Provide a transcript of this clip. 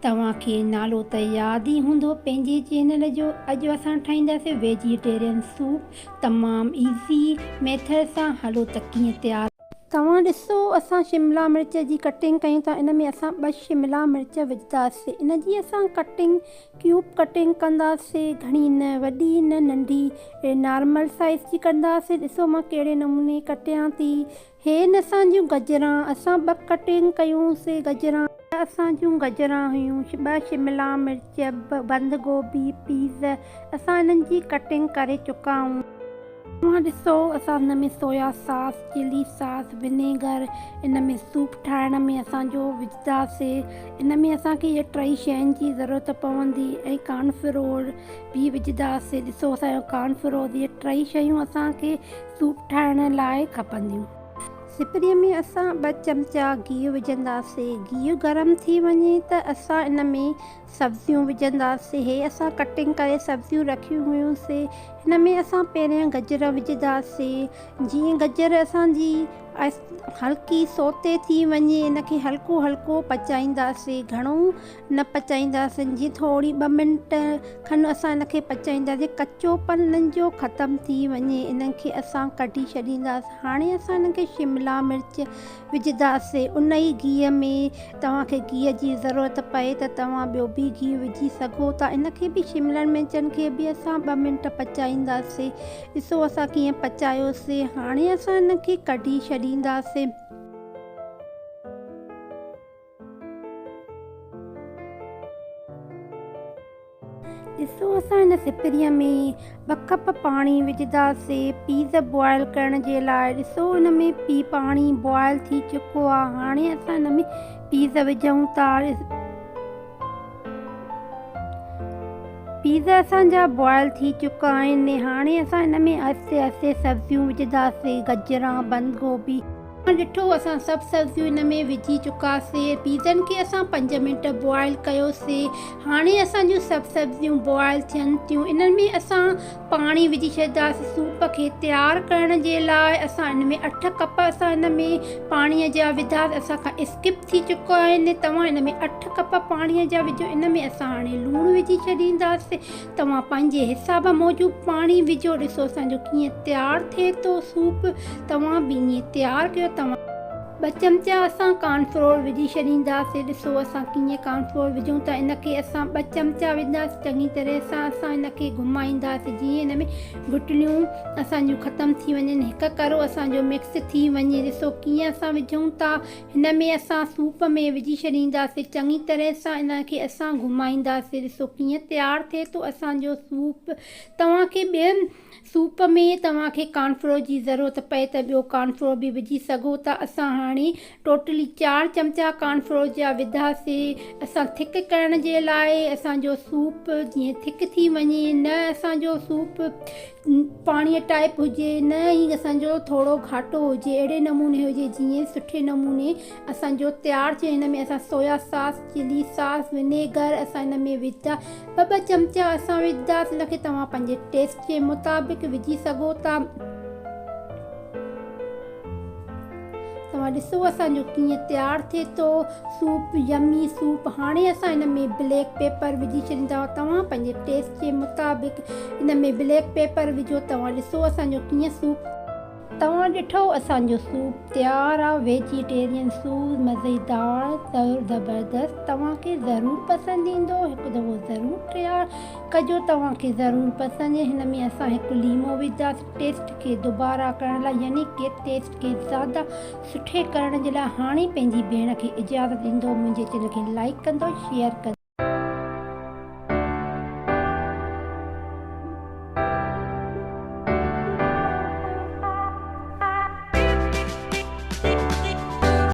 तव्हांखे नालो त यादि ई हूंदो पंहिंजे चैनल जो। अॼु असां ठाहींदासीं वेजिटेरियन सूप तमामु ईज़ी मेथड सां। हलो त कीअं तयारु। तव्हां ॾिसो, असां शिमला मिर्च जी कटिंग कयूं था। इन में असां 2 शिमला मिर्च विझंदासीं। इन जी असां कटिंग क्यूब कटिंग कंदासीं, घणी न वॾी न नंढी, नॉर्मल साइज़ जी कंदासीं। ॾिसो मां कहिड़े नमूने कटियां थी। हे न असांजूं गजरां, असां 2 कटिंग कयूंसीं गजरां। असांजूं गजरां हुयूं 2 शिमला मिर्च, बंद गोभी, पीज़। असां इन्हनि जी कटिंग करे चुका आहियूं। तव्हां ॾिसो, असां हिन में soya sauce, chilli sauce, vinegar इन में सूप ठाहिण में असांजो विझंदासीं। इन में असांखे इहे 3 शयुनि जी ज़रूरत पवंदी ऐं कॉर्नफ्लोर बि विझंदासीं। ॾिसो, असांजो कॉर्नफ्लोर, इहे 3 शयूं असांखे सूप ठाहिण लाइ खपंदियूं। सिपरीअ में असां 2 चमचा गिहु विझंदासीं। गिहु गरम थी वञे त असां इन में सब्जियूं विझंदासीं। हे असां कटिंग करे सब्जियूं रखियूं हुयूंसीं। हिन में असां पहिरियों गजर विझंदासीं। जीअं गजर असांजी हल्की सोते थी वञे, इनखे हल्को हल्को पचाईंदासीं, घणो न पचाईंदासीं। जीअं थोरी 2 मिंट खनि असां इनखे पचाईंदासीं, कचोपन इन्हनि जो ख़तमु थी वञे। इन्हनि खे असां कढी छॾींदासीं। हाणे असां इन्हनि खे शिमला मिर्च विझंदासीं उन ई गिह में। तव्हांखे गिह जी ज़रूरत पए त तव्हां ॿियो बि गिहु विझी सघो था। इनखे बि शिमला मिर्चनि खे बि असां 2 मिंट पचाईंदासीं। ॾिसो असां कीअं पचायोसीं। हाणे असां इनखे कढी छॾींदासीं। ॾिसो, असां हिन सिपरीअ में 2 कप पाणी विझंदासीं पीज़ बॉयल करण जे लाइ। ॾिसो, हिन में पाणी बॉयल थी चुको आहे। हाणे असां हिन में पीज़ विझूं था। पीज़ असांजा बॉयल थी चुका आहिनि। हाणे असां हिन में आहिस्ते आहिस्ते सब्जियूं विझंदासीं, गजरां, बंद गोभी। ॾिठो, असां सभु सब्जियूं हिन में विझी चुकासीं। पीज़नि खे असां 5 मिंट बॉयल कयोसीं। हाणे असांजूं सभु सब्जियूं बॉयल थियनि थियूं। इन्हनि में असां पाणी विझी छॾींदासीं सूप खे तयारु करण जे लाइ। असां हिन में 8 कप असां हिन में पाणीअ जा विधासीं। असांखां स्किप थी चुका आहिनि। तव्हां हिन में 8 कप पाणीअ जा विझो। इन में असां हाणे लूणु विझी छॾींदासीं। तव्हां पंहिंजे हिसाब मूजिबि पाणी विझो। ॾिसो असांजो कीअं तयारु थिए थो सूप। तव्हां बि ईअं तयारु कयो। 2 चमचा असां कॉर्नफ्लोर विझी छॾींदासीं। ॾिसो असां कीअं कॉर्नफ्लोर विझूं था। इनखे असां 2 चमचा विझंदासीं। चङी तरह सां असां इनखे घुमाईंदासीं जीअं हिन में गुटलियूं असांजूं ख़तमु थी वञनि, हिकु करो असांजो मिक्स थी वञे। ॾिसो कीअं असां विझूं था। हिन में असां सूप में विझी छॾींदासीं। चङी तरह सां इनखे असां घुमाईंदासीं। ॾिसो कीअं तयारु थिए थो असांजो सूप। तव्हांखे ॿियनि सूप में तव्हांखे कॉर्नफ्लोर जी ज़रूरत पए त ॿियो कॉर्नफ्लोर बि विझी सघो था। असां हाणे टोटली 4 चमचा कॉर्नफ्लोर जा विधासीं। असां थिक करण जे लाइ असांजो सूप जीअं थिक थी वञे, न असांजो सूप पाणीअ टाइप हुजे, न ई असांजो थोरो घाटो हुजे, अहिड़े नमूने हुजे जीअं सुठे नमूने असांजो तयारु थिए। हिन में असां soya sauce, chilli sauce, vinegar असां हिन में विझा 2 चमचा असां विझंदासीं। इनखे तव्हां पंहिंजे टेस्ट जे मुताबिक़ विझी सघो था। तव्हां ॾिसो असांजो कीअं तयारु थिए थो सूप, यमी सूप। हाणे असां हिन में ब्लैक पेपर विझी छॾींदा। तव्हां पंहिंजे टेस्ट जे मुताबिक़ हिन में ब्लैक पेपर विझो। तव्हां ॾिसो असांजो कीअं सूप। तव्हां ॾिठो असांजो सूप तयारु आहे, वेजिटेरियन सूप, मज़ेदार, ज़बरदस्त। तव्हांखे ज़रूरु पसंदि ईंदो। हिकु दफ़ो ज़रूरु तयारु कजो। तव्हांखे ज़रूरु पसंदि। हिन में असां हिकु लीमो विझंदासीं टेस्ट खे दुबारा करण लाइ, यानी कि टेस्ट खे ज़्यादा सुठे करण जे लाइ। हाणे पंहिंजी भेण खे इजाज़त ॾींदो। मुंहिंजे चैनल खे लाइक कंदो, शेयर कंदो।